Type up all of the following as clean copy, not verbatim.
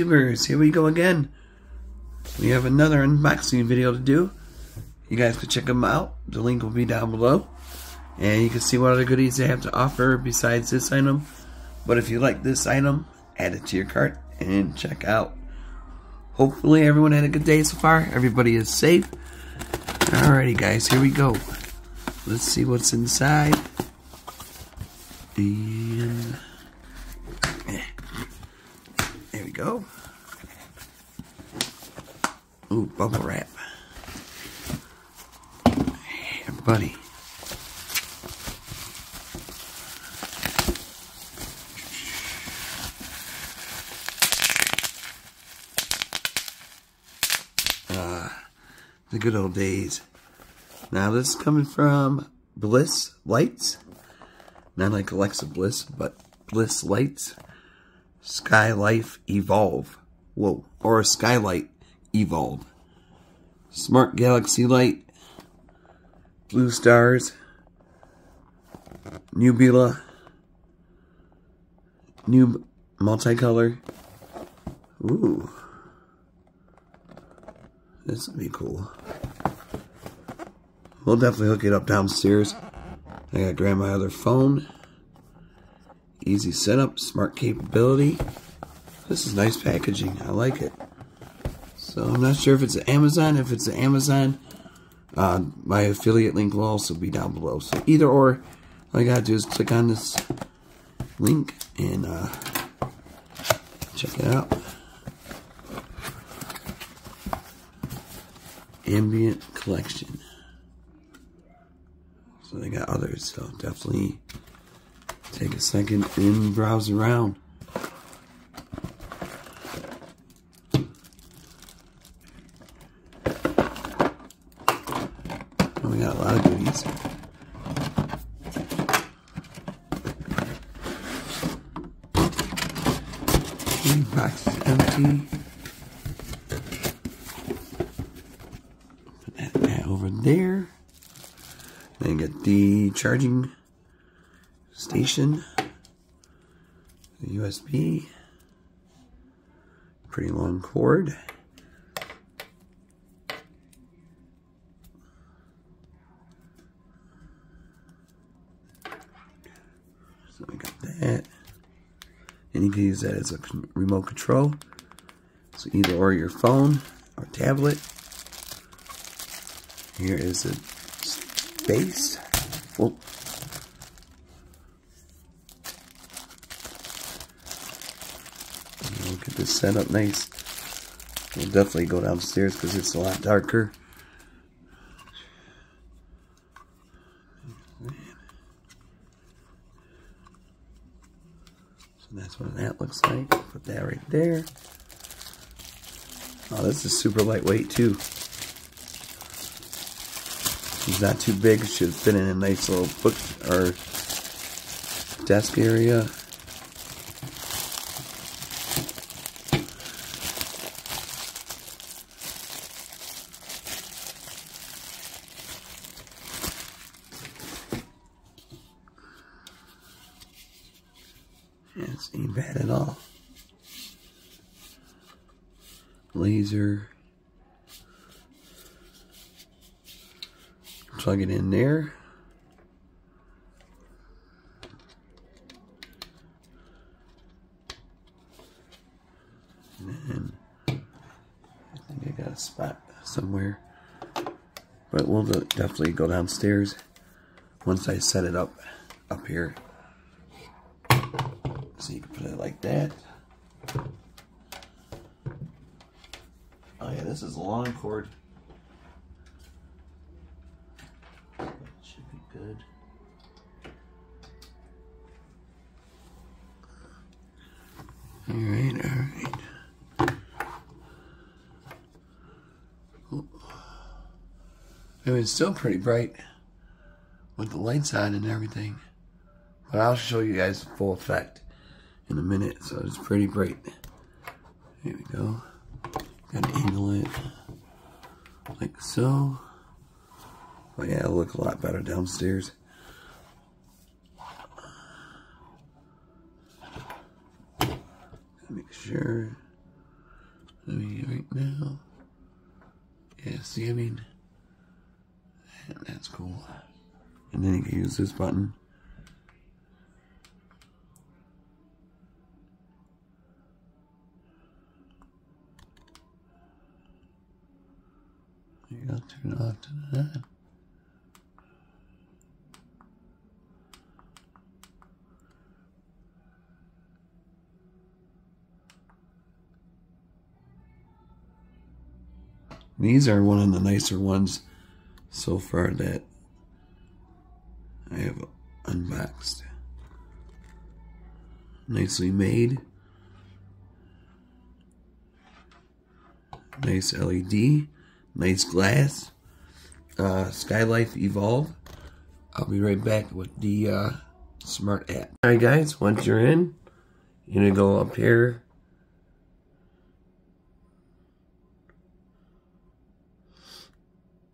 YouTubers, here we go again. We have another unboxing video to do. You guys can check them out. The link will be down below. And you can see what other goodies they have to offer besides this item. But if you like this item, add it to your cart and check out. Hopefully everyone had a good day so far. Everybody is safe. Alrighty guys, here we go. Let's see what's inside. And there we go. Ooh, bubble wrap. Yeah, buddy. The good old days. Now this is coming from BlissLights. Not like Alexa Bliss, but BlissLights Sky Lite Evolve. Whoa, or a Sky Lite Evolve. Smart Galaxy Light. Blue stars. Nebula. New multicolor. Ooh. This would be cool. We'll definitely hook it up downstairs. I gotta grab my other phone. Easy setup, smart capability. This is nice packaging. I like it. So I'm not sure if it's an Amazon. If it's an Amazon, my affiliate link will also be down below. So either or, all you gotta do is click on this link and check it out. Ambient collection. So they got others, so definitely take a second and browse around. Oh, we got a lot of goodies. Box is empty. Over there. Then get the charging station, the USB, pretty long cord. So we got that. And you can use that as a remote control. So either or your phone or tablet. Here is a base. Oh. We'll get this set up nice. We'll definitely go downstairs because it's a lot darker. So that's what that looks like. Put that right there. Oh, this is super lightweight too. It's not too big. It should fit in a nice little book or desk area. Yeah, it's ain't bad at all. Laser. Plug it in there. And then I think I got a spot somewhere. But we'll definitely go downstairs once I set it up here. So you can put it like that. Oh yeah, this is a long cord. Should be good. Alright, alright. Oh. I mean, it's still pretty bright with the lights on and everything. But I'll show you guys the full effect in a minute. So it's pretty bright. Here we go. Gotta angle it like so. Oh yeah, it'll look a lot better downstairs. Make sure. I mean, right now. Yeah, see, I mean, that's cool. And then you can use this button. You gotta turn it off to that. These are one of the nicer ones so far that I have unboxed. Nicely made. Nice LED. Nice glass. Sky Lite Evolve. I'll be right back with the smart app. Alright guys, once you're in, you're going to go up here.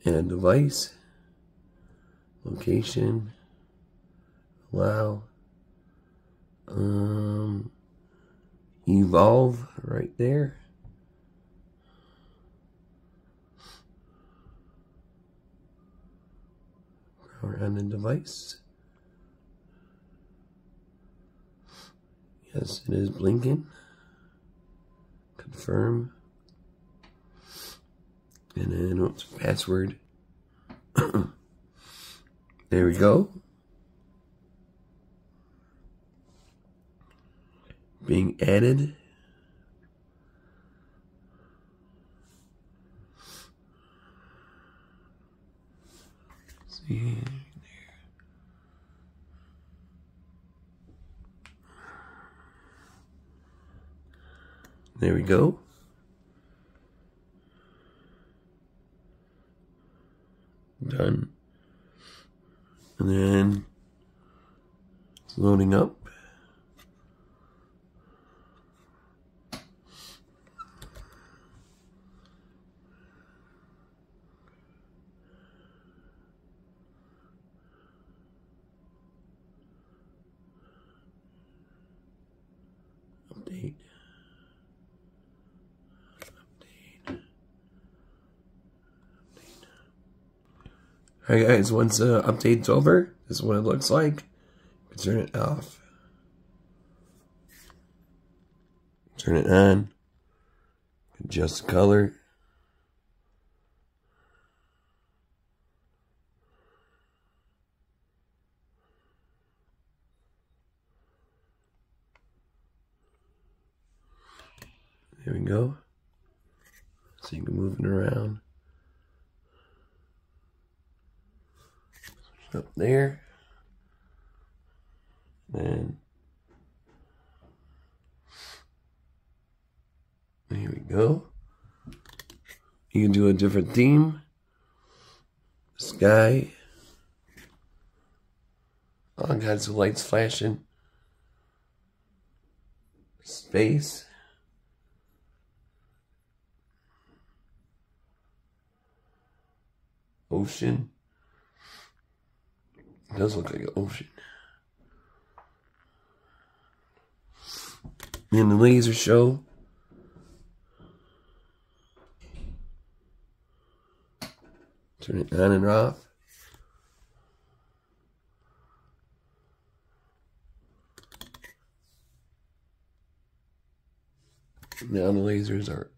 And device, location, allow, evolve right there. Power on the device. Yes, it is blinking. Confirm. And then, oops, password. There we go. Being added. See there. There we go. Done. And then it's loading up. Update. Alright guys, once the update's over, this is what it looks like. You can turn it off. Turn it on. Adjust the color. There we go. So you can move it around. Up there, and here we go. You can do a different theme. Sky. All kinds of lights flashing. Space. Ocean. It does look like an ocean. And the laser show. Turn it on and off. Now the lasers are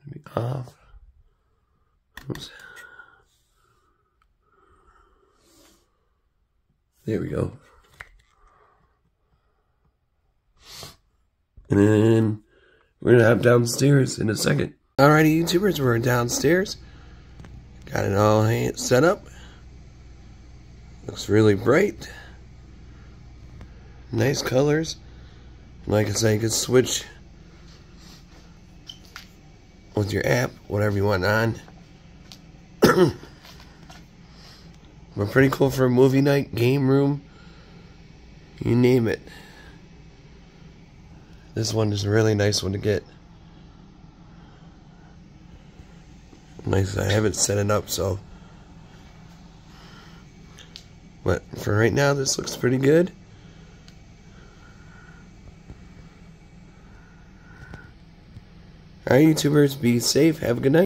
going to be off. Oops. There we go. And then we're going to have downstairs in a second. Alrighty, YouTubers, we're downstairs. Got it all set up. Looks really bright. Nice colors. Like I said, you can switch with your app, whatever you want on. But pretty cool for a movie night, game room, you name it. This one is a really nice one to get. Nice, I haven't set it up, so. But for right now, this looks pretty good. Alright, YouTubers, be safe. Have a good night.